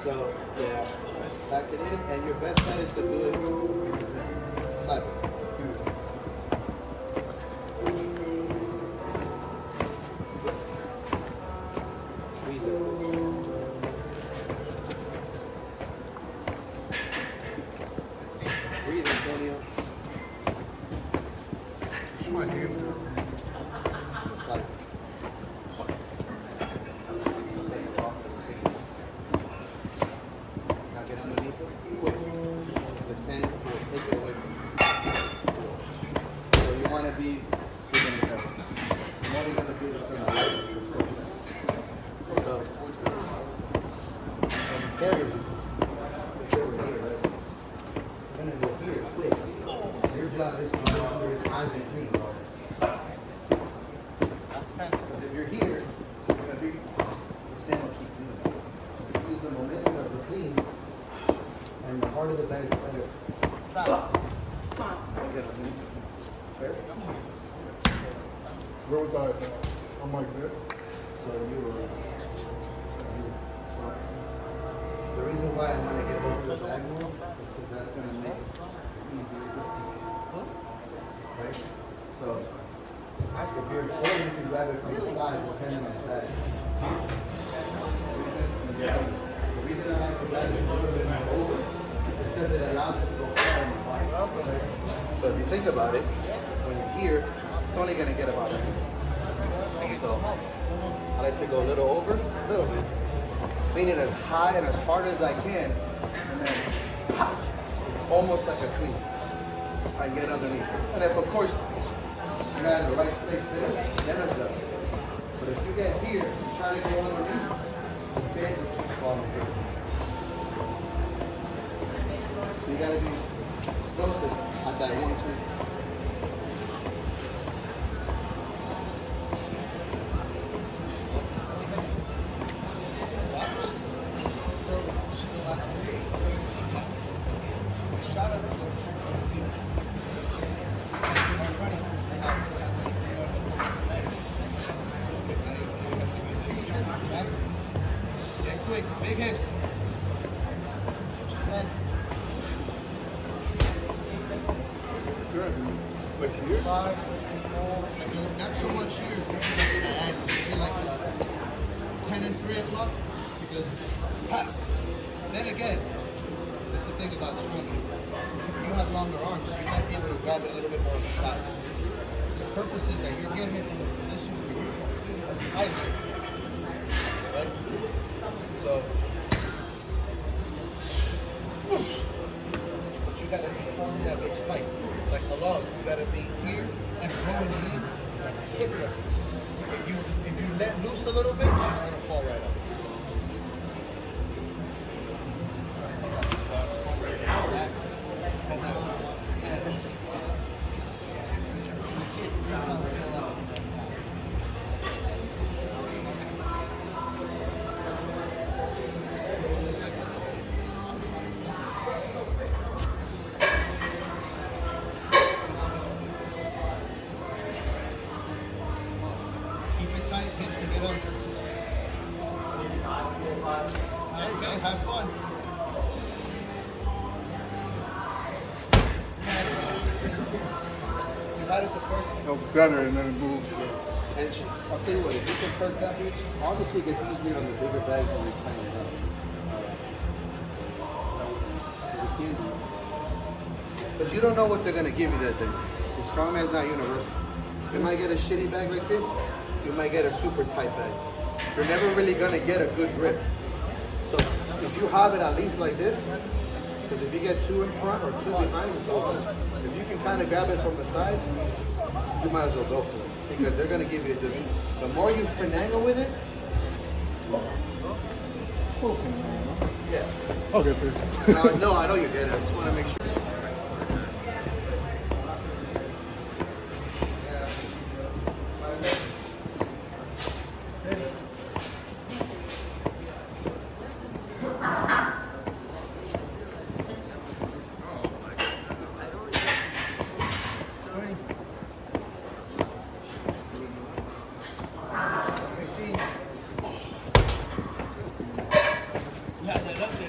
So, yeah, pack it in, and your best bet is to do it sideways. Squeeze it. Breathe, Antonio. Push my hands down. Side. Just like a rock. Now get underneath it. Quick. The sand will take it away from you. So you want to be within each other. The more you're going to do this thing, the lighter it's going to be. So when you carry this, it's over here, right? You're going to go here quick. Your job is to go under it nice and clean. Because if you're here, you're going to be, the sand will keep doing it. Use the momentum of the clean, and the harder the bag, the better. Fair? Where was I? I'm like this. So you were. So the reason why I want to get over the bag more is because that's going to make it easier to see. Right? So if you're or you can grab it from the side depending on the bag. The reason I like to grab it a little bit more over is because it allows it to go far in the body. So if you think about it, when you're here, it's only going to get about right here. So I like to go a little over, a little bit. Clean it as high and as hard as I can, and then pop. It's almost like a clean. I get underneath. And if, of course, you have the right space there, then it does. But if you get here and try to go underneath, the sand just keeps falling through. So you gotta be explosive at that one clean. Quick, big hits. Good. Like here? 5, 4. Not so much here. We're gonna add maybe like 10 and 3 o'clock because then again, that's the thing about strong people. You have longer arms, so you might be able to grab it a little bit more on the side. The purpose is that you're getting it from the position where you're as high as you can. Right? So, but you gotta be holding that bitch tight. Like a love, you gotta be here and rolling it in like hip thrusting. If you let loose a little bit, she's gonna fall right up. Keep it tight, hips and get under. Okay, have fun. You had it the first That was better, and then it moves. And I'll tell you what, if you can press that beach, obviously it gets easier on the bigger bags when you're playing it up. But you don't know what they're going to give you that day. See, strongman's not universal. You might get a shitty bag like this, you might get a super tight bag. You're never really going to get a good grip. So if you have it at least like this, because if you get 2 in front or 2 behind, it's over. If you can kind of grab it from the side, you might as well go for it. Because they're going to give you a good. The more you finagle with it, It's close enough. yeah. Okay, perfect. No, I know you get it. I just want to make sure. Yeah, that's it.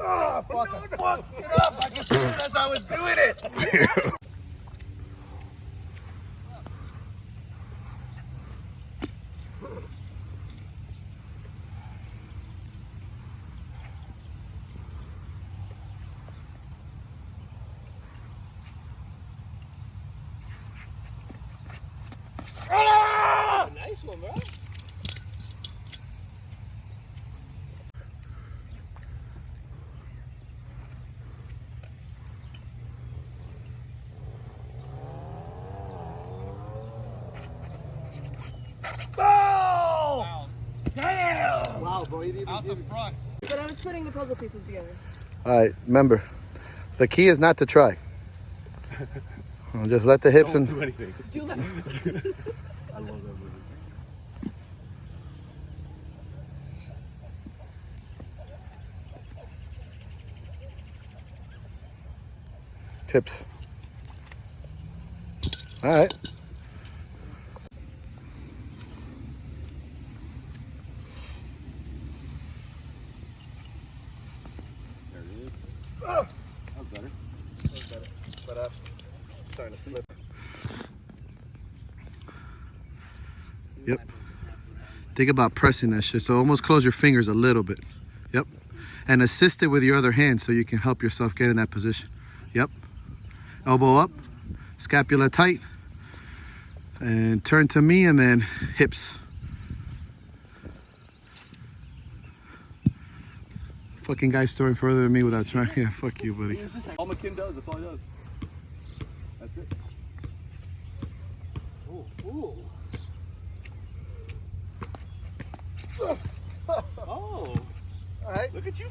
Oh, fuck, I fucked it up. I could feel it as I was doing it. Ah! Nice one, bro. Oh! Damn! Wow, bro, you didn't Out the front. But I was putting the puzzle pieces together. All right, remember, the key is not to try. Just let the hips Don't and do anything. Do less. I love that movie. hips. All right. There it is. That was better. But I'm starting to slip. Yep. Think about pressing that shit. So almost close your fingers a little bit. Yep. And assist it with your other hand so you can help yourself get in that position. Yep. Elbow up, scapula tight, and turn to me, and then hips. Fucking guy's storing further than me without trying. Yeah, fuck you, buddy. All McKim does, that's all he does. That's it. Ooh. Oh, All right. look at you.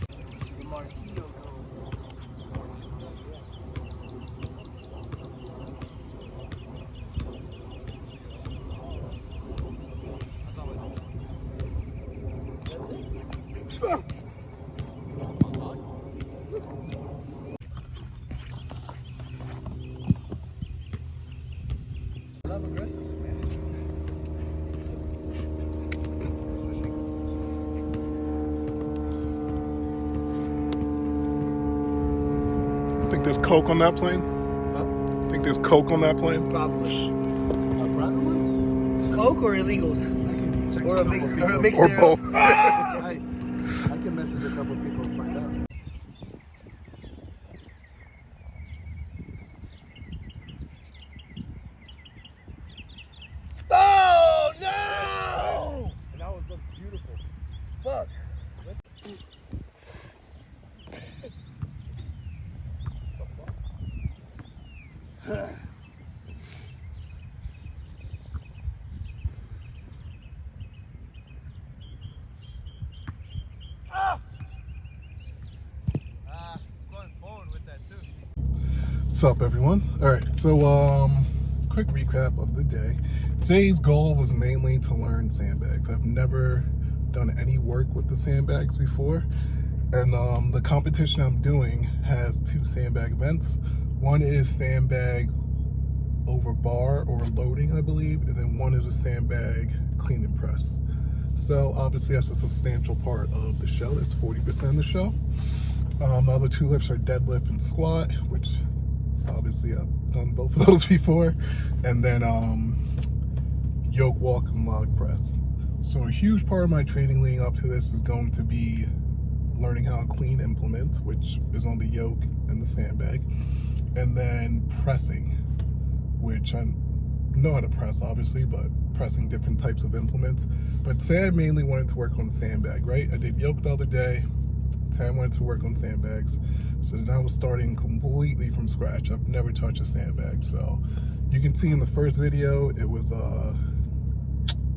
Love aggressively, man. Think there's coke on that plane? Huh? Think there's coke on that plane? Probably. A private one? Coke or illegals? Or a mix Or thereof. both. Nice. I can message a couple people and find out. Oh no! And that was beautiful. Fuck. Going forward with that too. What's up, everyone? All right, so quick recap of the day. Today's goal was mainly to learn sandbags. I've never done any work with the sandbags before, and the competition I'm doing has 2 sandbag events. One is sandbag over bar or loading, I believe, and then one is a sandbag clean and press. So obviously that's a substantial part of the show. It's 40% of the show. The other 2 lifts are deadlift and squat, which obviously I've done both of those before, and then yoke walk and log press. So a huge part of my training leading up to this is going to be learning how to clean implements, which is on the yoke and the sandbag, and then pressing, which I know how to press obviously, but pressing different types of implements. But today I mainly wanted to work on sandbag, right? I did yoke the other day. Today I wanted to work on sandbags. So then I was starting completely from scratch. I've never touched a sandbag. So you can see in the first video, it was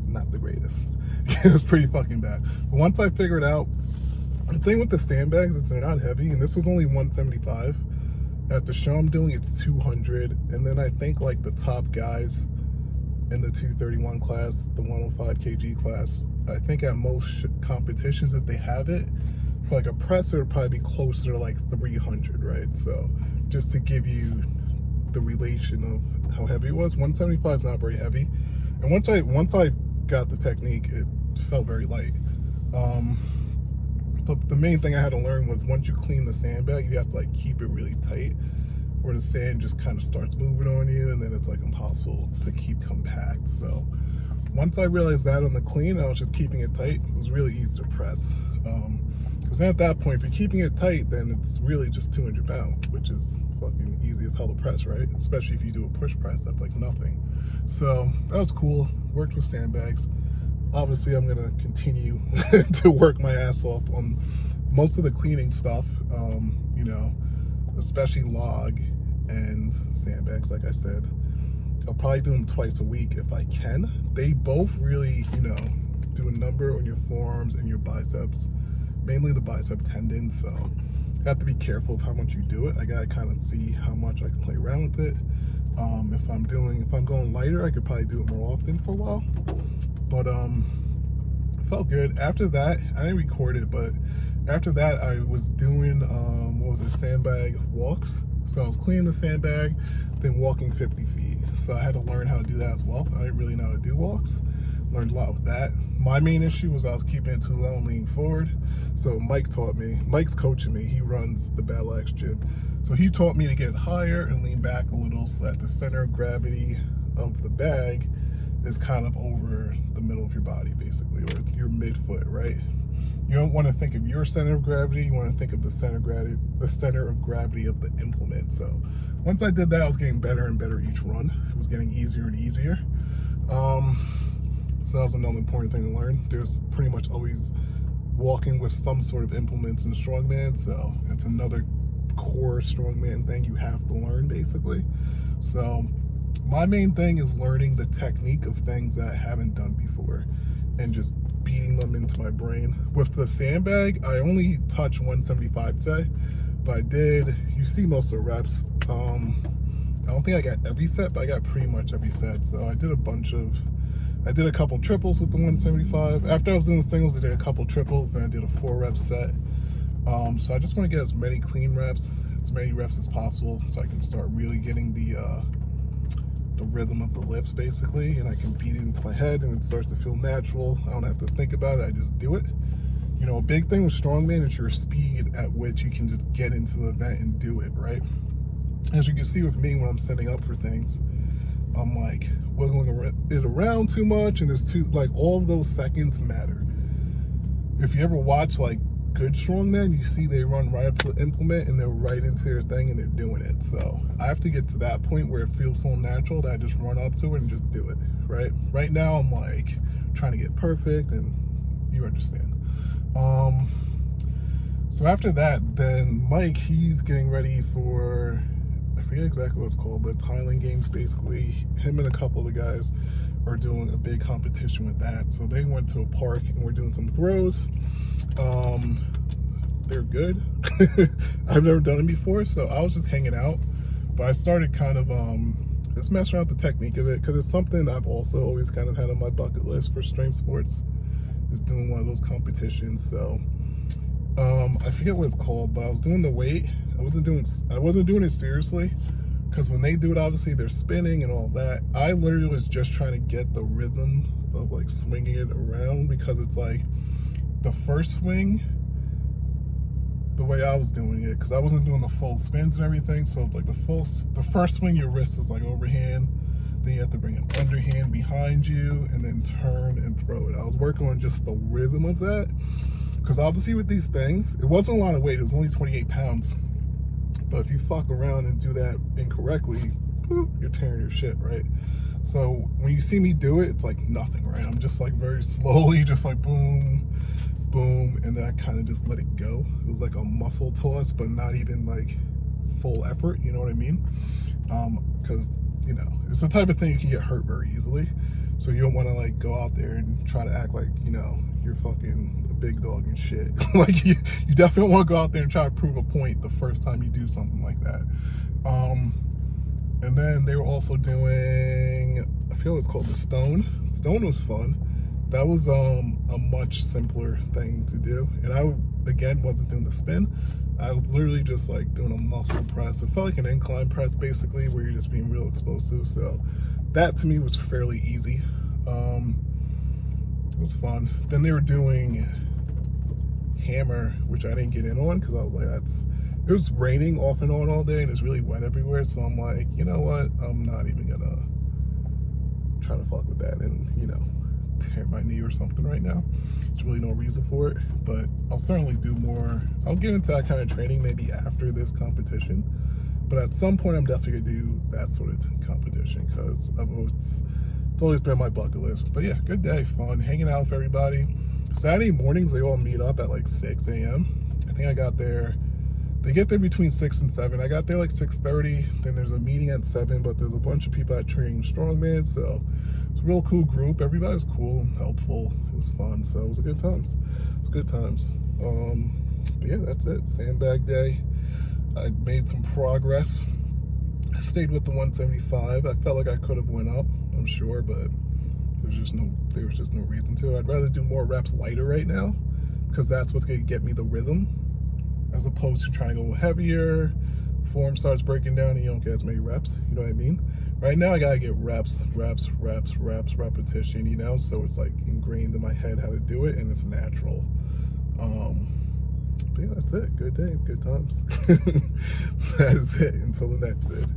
not the greatest. It was pretty fucking bad. But once I figured out, the thing with the sandbags is they're not heavy, and this was only 175. At the show I'm doing, it's 200, and then I think like the top guys in the 231 class, the 105 kg class, I think at most competitions, if they have it, for like a press, it would probably be closer to like 300, right? So just to give you the relation of how heavy it was, 175 is not very heavy. And once I got the technique, it felt very light. But the main thing I had to learn was once you clean the sandbag, you have to like keep it really tight, or the sand just kind of starts moving on you, and then it's like impossible to keep compact. So once I realized that on the clean, I was just keeping it tight. It was really easy to press. Because at that point, if you're keeping it tight, then it's really just 200 pounds, which is fucking easy as hell to press, right? Especially if you do a push press, that's like nothing. So that was cool. Worked with sandbags. Obviously, I'm gonna continue to work my ass off on most of the cleaning stuff, you know, especially log and sandbags. Like I said, I'll probably do them twice a week if I can. They both really, you know, do a number on your forearms and your biceps, mainly the bicep tendon. So you have to be careful of how much you do it. I gotta kind of see how much I can play around with it. If I'm going lighter, I could probably do it more often for a while. But it felt good. After that, I didn't record it, but after that I was doing sandbag walks. So I was cleaning the sandbag, then walking 50 feet. So I had to learn how to do that as well. I didn't really know how to do walks. Learned a lot with that. My main issue was I was keeping it too low and leaning forward. So Mike taught me. Mike's coaching me. He runs the Battle Axe gym. So he taught me to get higher and lean back a little so that the center of gravity of the bag is kind of over the middle of your body, basically, or it's your midfoot, right? You don't want to think of your center of gravity. You want to think of the center of gravity of the implement. So once I did that, I was getting better and better each run. It was getting easier and easier. So that was another important thing to learn. There's pretty much always walking with some sort of implements in strongman. So it's another core strongman thing you have to learn, basically. So my main thing is learning the technique of things that I haven't done before and just beating them into my brain. With the sandbag, I only touched 175 today, but I did, you see most of the reps. I don't think I got every set, but I got pretty much every set. So I did a couple triples with the 175. After I was doing the singles, I did a couple triples, and I did a 4-rep set. So I just want to get as many clean reps, as many reps as possible, so I can start really getting the rhythm of the lifts, basically, and I can beat it into my head and it starts to feel natural. I don't have to think about it, I just do it. You know, a big thing with strongman is your speed at which you can just get into the event and do it, right? As you can see with me when I'm setting up for things, I'm like wiggling it around too much, and all of those seconds matter. If you ever watch like good strongmen, you see they run right up to the implement and they're right into their thing and they're doing it. So I have to get to that point where it feels so natural that I just run up to it and just do it, right? Right now I'm like trying to get perfect, and you understand. So after that, then Mike, he's getting ready for, I forget exactly what it's called, but Thailand Games, basically. Him and a couple of the guys are doing a big competition with that. So they went to a park and we're doing some throws. They're good. I've never done it before, so I was just hanging out But I started kind of just messing around with the technique of it, because it's something I've also always kind of had on my bucket list for strength sports, is doing one of those competitions. So I forget what it's called, but I was doing the weight. I wasn't doing it seriously, because when they do it, obviously they're spinning and all that. I literally was just trying to get the rhythm of like swinging it around, because it's like the first swing, the way I was doing it, because I wasn't doing the full spins and everything, so it's like the first swing, your wrist is like overhand, then you have to bring an underhand behind you and then turn and throw it. I was working on just the rhythm of that, because obviously with these things, it wasn't a lot of weight, it was only 28 pounds. But if you fuck around and do that incorrectly, you're tearing your shit, right? So when you see me do it, it's like nothing, right? I'm just like very slowly, just like boom, boom, and then I kind of just let it go. It was like a muscle toss, but not even like full effort, you know what I mean? Because, you know, it's the type of thing you can get hurt very easily. So you don't want to like go out there and try to act like, you know, you're fucking a big dog and shit. Like you definitely want to go out there and try to prove a point the first time you do something like that. And then they were also doing, I forget what it's called, the stone. Stone was fun. That was a much simpler thing to do. And I, again, wasn't doing the spin. I was literally just like doing a muscle press. It felt like an incline press basically, where you're just being real explosive. So that to me was fairly easy. It was fun. Then they were doing hammer, which I didn't get in on, because I was like, it was raining off and on all day and it's really wet everywhere. So I'm like, you know what? I'm not even gonna try to fuck with that and, you know, tear my knee or something right now. There's really no reason for it, but I'll certainly do more. I'll get into that kind of training maybe after this competition, but at some point I'm definitely gonna do that sort of competition, because it's always been my bucket list. But yeah, good day, fun, hanging out with everybody. Saturday mornings, they all meet up at like 6 a.m. I think I got there, they get there between 6 and 7. I got there like 6:30, then there's a meeting at 7, but there's a bunch of people at training strongman, so it's a real cool group. Everybody was cool and helpful. It was fun, so it was good times. It was good times. But yeah, that's it. Sandbag day. I made some progress. I stayed with the 175. I felt like I could have went up, I'm sure, but there was just no reason to. I'd rather do more reps lighter right now, because that's what's gonna get me the rhythm, as opposed to trying to go heavier. Form starts breaking down and you don't get as many reps, you know what I mean? Right now I gotta get reps, repetition, you know, so it's like ingrained in my head how to do it, and it's natural. But yeah, that's it. Good day, good times. That's it. Until the next vid.